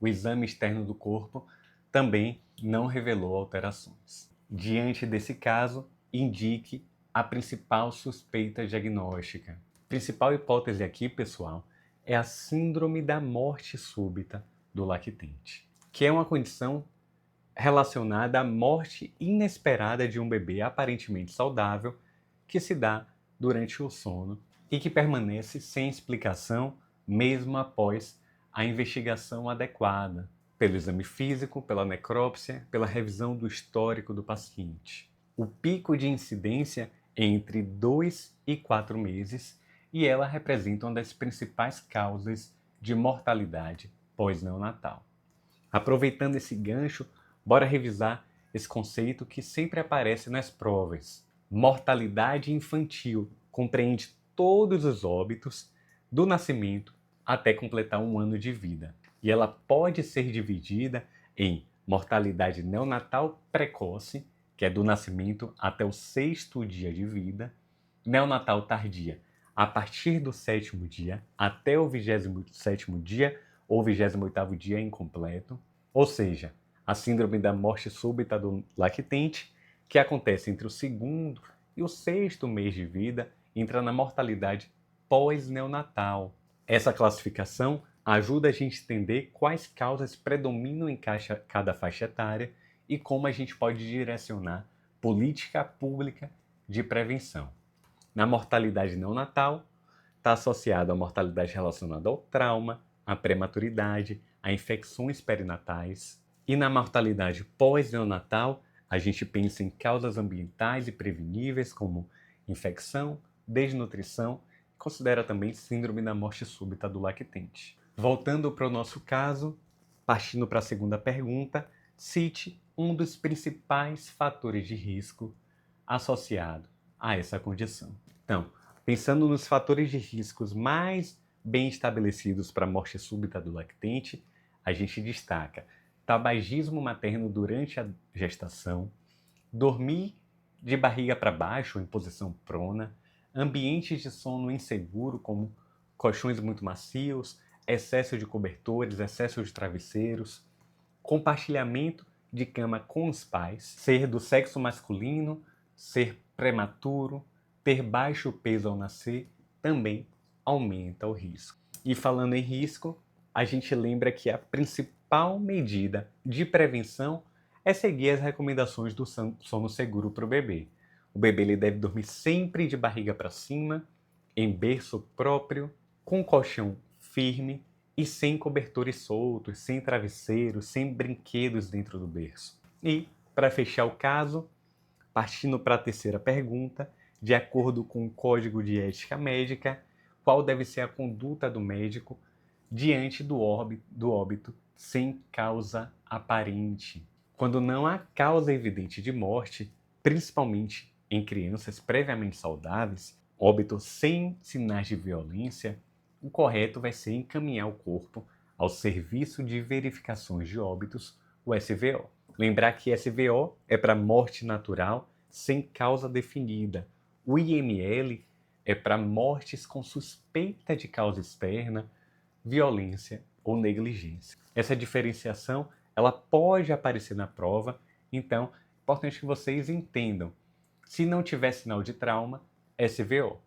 O exame externo do corpo também não revelou alterações. Diante desse caso, indique a principal suspeita diagnóstica. A principal hipótese aqui, pessoal, é a síndrome da morte súbita do lactente, que é uma condição relacionada à morte inesperada de um bebê aparentemente saudável que se dá durante o sono e que permanece sem explicação mesmo após a investigação adequada, pelo exame físico, pela necrópsia, pela revisão do histórico do paciente. O pico de incidência é entre 2 e 4 meses e ela representa uma das principais causas de mortalidade pós-neonatal. Aproveitando esse gancho, bora revisar esse conceito que sempre aparece nas provas. Mortalidade infantil compreende todos os óbitos do nascimento até completar 1 ano de vida. E ela pode ser dividida em mortalidade neonatal precoce, que é do nascimento até o 6º dia de vida, neonatal tardia, a partir do 7º dia até o 27º dia ou 28º dia incompleto, ou seja, a síndrome da morte súbita do lactente, que acontece entre o 2º e o 6º mês de vida, entra na mortalidade pós-neonatal. Essa classificação ajuda a gente a entender quais causas predominam em cada faixa etária e como a gente pode direcionar política pública de prevenção. Na mortalidade neonatal, está associado à mortalidade relacionada ao trauma, à prematuridade, a infecções perinatais. E na mortalidade pós-neonatal, a gente pensa em causas ambientais e preveníveis, como infecção, desnutrição, e considera também síndrome da morte súbita do lactente. Voltando para o nosso caso, partindo para a segunda pergunta, cite um dos principais fatores de risco associado a essa condição. Então, pensando nos fatores de riscos mais bem estabelecidos para a morte súbita do lactente, a gente destaca tabagismo materno durante a gestação, dormir de barriga para baixo em posição prona, ambientes de sono inseguro como colchões muito macios, excesso de cobertores, excesso de travesseiros, compartilhamento de cama com os pais, ser do sexo masculino, ser prematuro, ter baixo peso ao nascer, também aumenta o risco. E falando em risco, a gente lembra que a principal medida de prevenção é seguir as recomendações do sono seguro para o bebê. O bebê ele deve dormir sempre de barriga para cima, em berço próprio, com colchão firme e sem cobertores soltos, sem travesseiros, sem brinquedos dentro do berço. E, para fechar o caso, partindo para a terceira pergunta, de acordo com o Código de Ética Médica, qual deve ser a conduta do médico diante do óbito sem causa aparente? Quando não há causa evidente de morte, principalmente em crianças previamente saudáveis, óbito sem sinais de violência, o correto vai ser encaminhar o corpo ao Serviço de Verificações de Óbitos, o SVO. Lembrar que SVO é para morte natural sem causa definida. O IML é para mortes com suspeita de causa externa, violência ou negligência. Essa diferenciação ela pode aparecer na prova, então é importante que vocês entendam. Se não tiver sinal de trauma, SVO.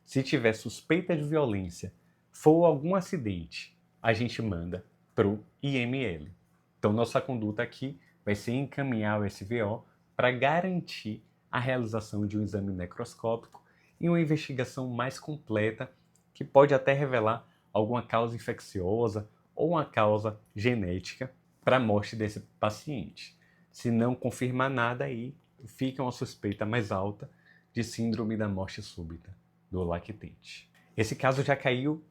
Se tiver suspeita de violência, for algum acidente, a gente manda para o IML. Então, nossa conduta aqui vai ser encaminhar o SVO para garantir a realização de um exame necroscópico e uma investigação mais completa que pode até revelar alguma causa infecciosa ou uma causa genética para a morte desse paciente. Se não confirmar nada, aí fica uma suspeita mais alta de síndrome da morte súbita do lactente. Esse caso já caiu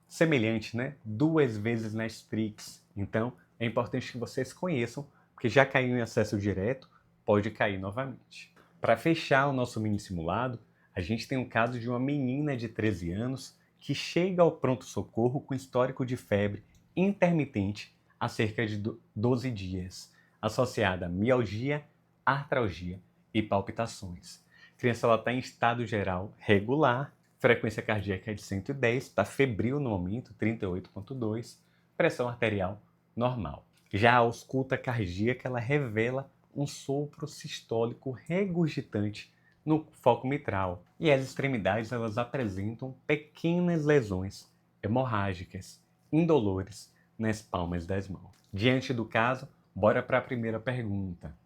semelhante, né? 2 vezes na Strix. Então, é importante que vocês conheçam, porque já caiu em acesso direto, pode cair novamente. Para fechar o nosso mini simulado, a gente tem um caso de uma menina de 13 anos que chega ao pronto-socorro com histórico de febre intermitente há cerca de 12 dias, associada a mialgia, artralgia e palpitações. A criança está em estado geral regular, frequência cardíaca é de 110, está febril no momento, 38,2, pressão arterial normal. Já a ausculta cardíaca ela revela um sopro sistólico regurgitante no foco mitral e as extremidades elas apresentam pequenas lesões hemorrágicas, indolores nas palmas das mãos. Diante do caso, bora para a primeira pergunta.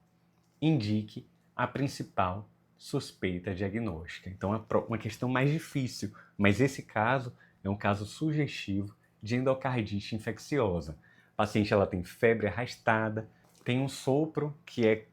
Indique a principal suspeita diagnóstica. Então é uma questão mais difícil, mas esse caso é um caso sugestivo de endocardite infecciosa. A paciente ela tem febre arrastada, tem um sopro que é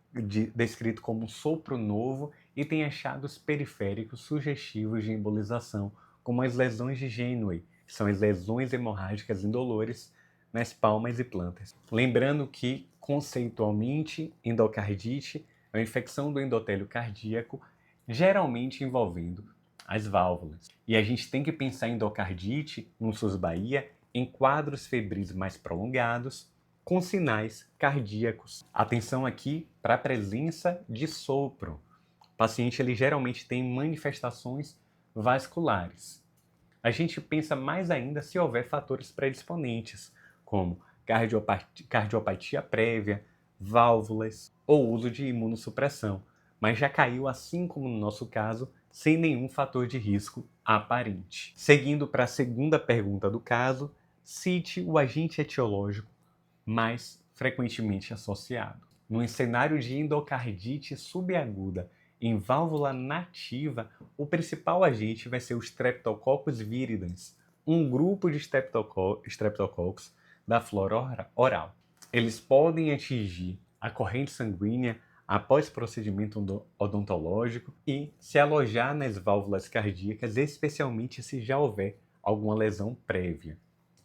descrito como um sopro novo e tem achados periféricos sugestivos de embolização, como as lesões de Genway, que são as lesões hemorrágicas indolores nas palmas e plantas. Lembrando que, conceitualmente, endocardite é uma infecção do endotélio cardíaco, geralmente envolvendo as válvulas. E a gente tem que pensar em endocardite, no SUS Bahia, em quadros febris mais prolongados, com sinais cardíacos. Atenção aqui para a presença de sopro. O paciente ele geralmente tem manifestações vasculares. A gente pensa mais ainda se houver fatores predisponentes, como cardiopatia prévia, válvulas ou uso de imunossupressão, mas já caiu, assim como no nosso caso, sem nenhum fator de risco aparente. Seguindo para a segunda pergunta do caso, cite o agente etiológico mais frequentemente associado. No cenário de endocardite subaguda em válvula nativa, o principal agente vai ser o Streptococcus viridans, um grupo de streptococcus da flora oral. Eles podem atingir a corrente sanguínea após procedimento odontológico e se alojar nas válvulas cardíacas, especialmente se já houver alguma lesão prévia.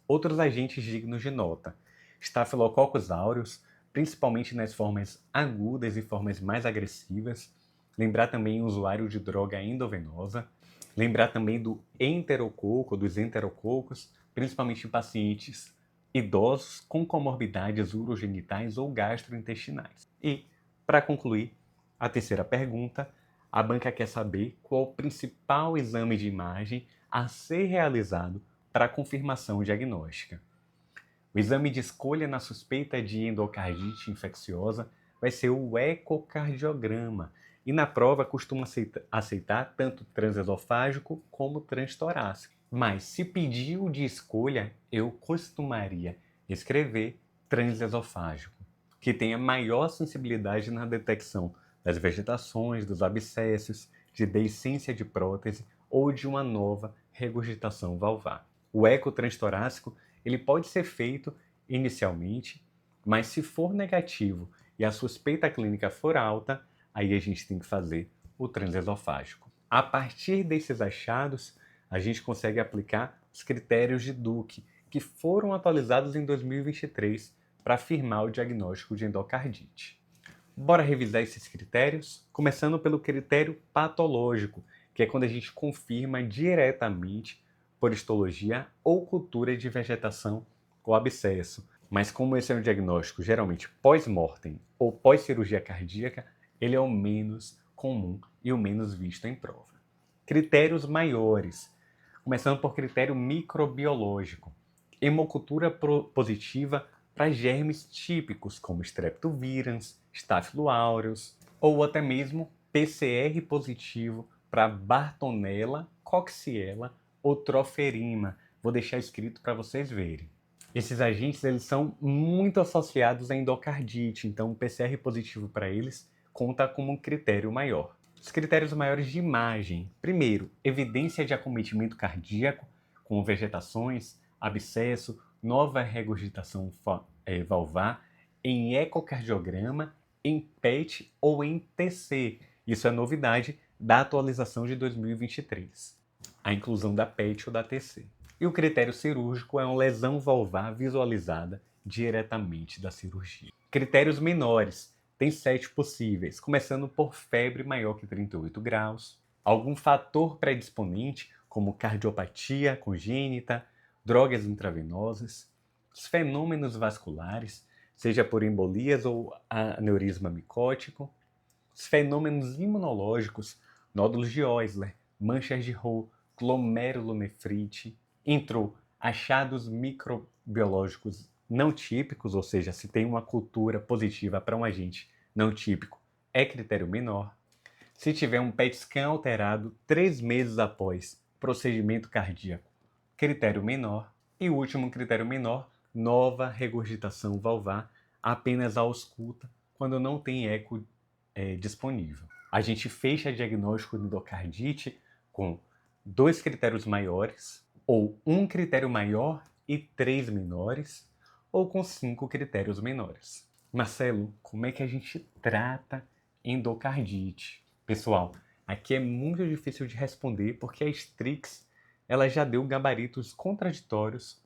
Outros agentes dignos de nota: Staphylococcus aureus, principalmente nas formas agudas e formas mais agressivas. Lembrar também o usuário de droga endovenosa. Lembrar também do enterococo, dos enterococos, principalmente em pacientes idosos com comorbidades urogenitais ou gastrointestinais. E, para concluir, a terceira pergunta, a banca quer saber qual o principal exame de imagem a ser realizado para a confirmação diagnóstica. O exame de escolha na suspeita de endocardite infecciosa vai ser o ecocardiograma, e na prova costuma aceitar tanto transesofágico como transtorácico. Mas se pediu de escolha, eu costumaria escrever transesofágico, que tenha maior sensibilidade na detecção das vegetações, dos abscessos, de deiscência de prótese ou de uma nova regurgitação valvar. O eco transtorácico ele pode ser feito inicialmente, mas se for negativo e a suspeita clínica for alta, aí a gente tem que fazer o transesofágico. A partir desses achados, a gente consegue aplicar os critérios de Duke, que foram atualizados em 2023 para afirmar o diagnóstico de endocardite. Bora revisar esses critérios? Começando pelo critério patológico, que é quando a gente confirma diretamente por histologia ou cultura de vegetação ou abscesso. Mas como esse é um diagnóstico geralmente pós-mortem ou pós-cirurgia cardíaca, ele é o menos comum e o menos visto em prova. Critérios maiores, começando por critério microbiológico. Hemocultura positiva para germes típicos como Streptovirans, Staphylo aureus ou até mesmo PCR positivo para Bartonella, Coxiella ou Troferima. Vou deixar escrito para vocês verem. Esses agentes eles são muito associados à endocardite, então o PCR positivo para eles conta como um critério maior. Os critérios maiores de imagem. Primeiro, evidência de acometimento cardíaco com vegetações, abscesso, nova regurgitação valvar, em ecocardiograma, em PET ou em TC. Isso é novidade da atualização de 2023. A inclusão da PET ou da TC. E o critério cirúrgico é uma lesão valvar visualizada diretamente da cirurgia. Critérios menores. Tem 7 possíveis, começando por febre maior que 38 graus, algum fator predisponente, como cardiopatia congênita, drogas intravenosas, os fenômenos vasculares, seja por embolias ou aneurisma micótico, os fenômenos imunológicos, nódulos de Osler, manchas de Roux, glomerulonefrite, entrou achados microbiológicos não típicos, ou seja, se tem uma cultura positiva para um agente não típico, é critério menor. Se tiver um PET scan alterado 3 meses após procedimento cardíaco, critério menor. E o último critério menor, nova regurgitação valvar, apenas a ausculta, quando não tem eco disponível. A gente fecha diagnóstico de endocardite com 2 critérios maiores, ou 1 critério maior e 3 menores, ou com 5 critérios menores. Marcelo, como é que a gente trata endocardite? Pessoal, aqui é muito difícil de responder porque a Strix ela já deu gabaritos contraditórios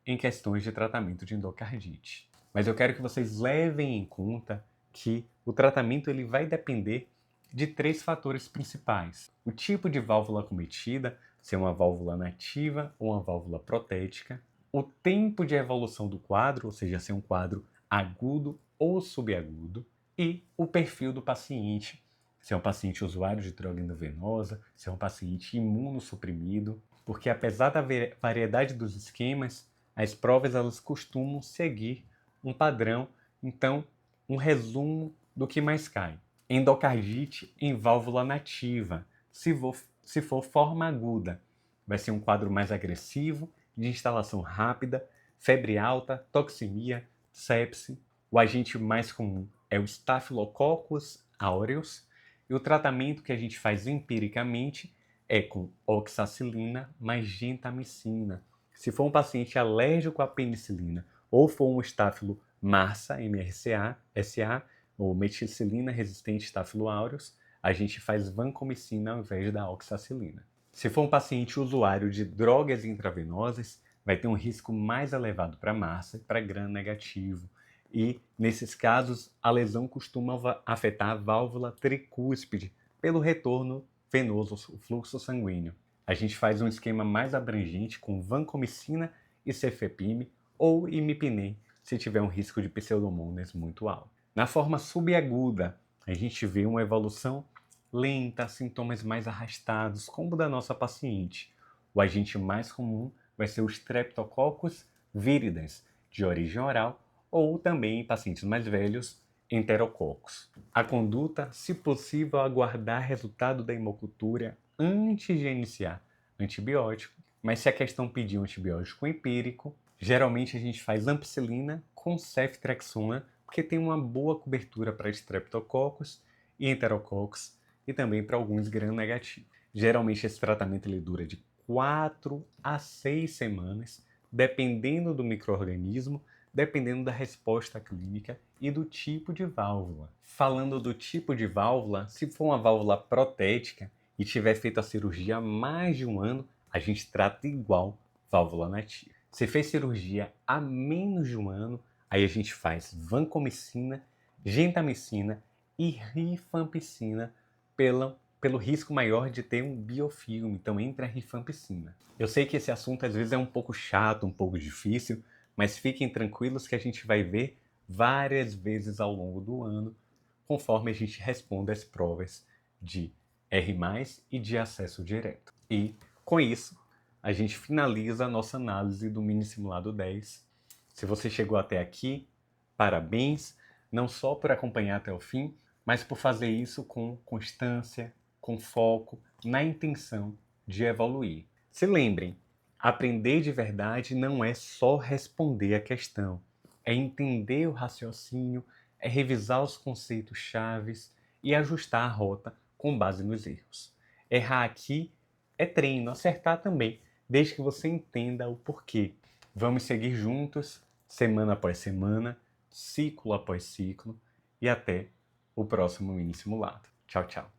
em questões de tratamento de endocardite. Mas eu quero que vocês levem em conta que o tratamento ele vai depender de 3 fatores principais. O tipo de válvula acometida, se é uma válvula nativa ou uma válvula protética, o tempo de evolução do quadro, ou seja, se é um quadro agudo ou subagudo, e o perfil do paciente, se é um paciente usuário de droga endovenosa, se é um paciente imunossuprimido, porque apesar da variedade dos esquemas, as provas elas costumam seguir um padrão, então um resumo do que mais cai. Endocardite em válvula nativa, se for forma aguda, vai ser um quadro mais agressivo, de instalação rápida, febre alta, toxemia, sepse. O agente mais comum é o Staphylococcus aureus, e o tratamento que a gente faz empiricamente é com oxacilina mais gentamicina. Se for um paciente alérgico à penicilina ou for um estáfilo MRSA, MRSA, ou meticilina resistente Staphylo aureus, a gente faz vancomicina ao invés da oxacilina. Se for um paciente usuário de drogas intravenosas, vai ter um risco mais elevado para MRSA e para gram negativo. E, nesses casos, a lesão costuma afetar a válvula tricúspide pelo retorno venoso, o fluxo sanguíneo. A gente faz um esquema mais abrangente com vancomicina e cefepime ou imipinem, se tiver um risco de pseudomonas muito alto. Na forma subaguda, a gente vê uma evolução lenta, sintomas mais arrastados, como o da nossa paciente. O agente mais comum vai ser o Streptococcus viridans, de origem oral, ou também em pacientes mais velhos, enterococos. A conduta, se possível, aguardar resultado da hemocultura antes de iniciar antibiótico, mas se a questão pedir um antibiótico empírico, geralmente a gente faz ampicilina com ceftriaxona, porque tem uma boa cobertura para Streptococcus e enterococos e também para alguns gram-negativos. Geralmente esse tratamento ele dura de 4 a 6 semanas, dependendo do micro-organismo, dependendo da resposta clínica e do tipo de válvula. Falando do tipo de válvula, se for uma válvula protética e tiver feito a cirurgia há mais de um ano, a gente trata igual válvula nativa. Se fez cirurgia há menos de um ano, aí a gente faz vancomicina, gentamicina e rifampicina pelo risco maior de ter um biofilme, então entra a rifampicina. Eu sei que esse assunto às vezes é um pouco chato, um pouco difícil, mas fiquem tranquilos que a gente vai ver várias vezes ao longo do ano, conforme a gente responde as provas de R+, e de acesso direto. E, com isso, a gente finaliza a nossa análise do Mini Simulado 10. Se você chegou até aqui, parabéns, não só por acompanhar até o fim, mas por fazer isso com constância, com foco, na intenção de evoluir. Se lembrem, aprender de verdade não é só responder a questão, é entender o raciocínio, é revisar os conceitos chaves e ajustar a rota com base nos erros. Errar aqui é treino, acertar também, desde que você entenda o porquê. Vamos seguir juntos, semana após semana, ciclo após ciclo, e até o próximo mini simulado. Tchau, tchau.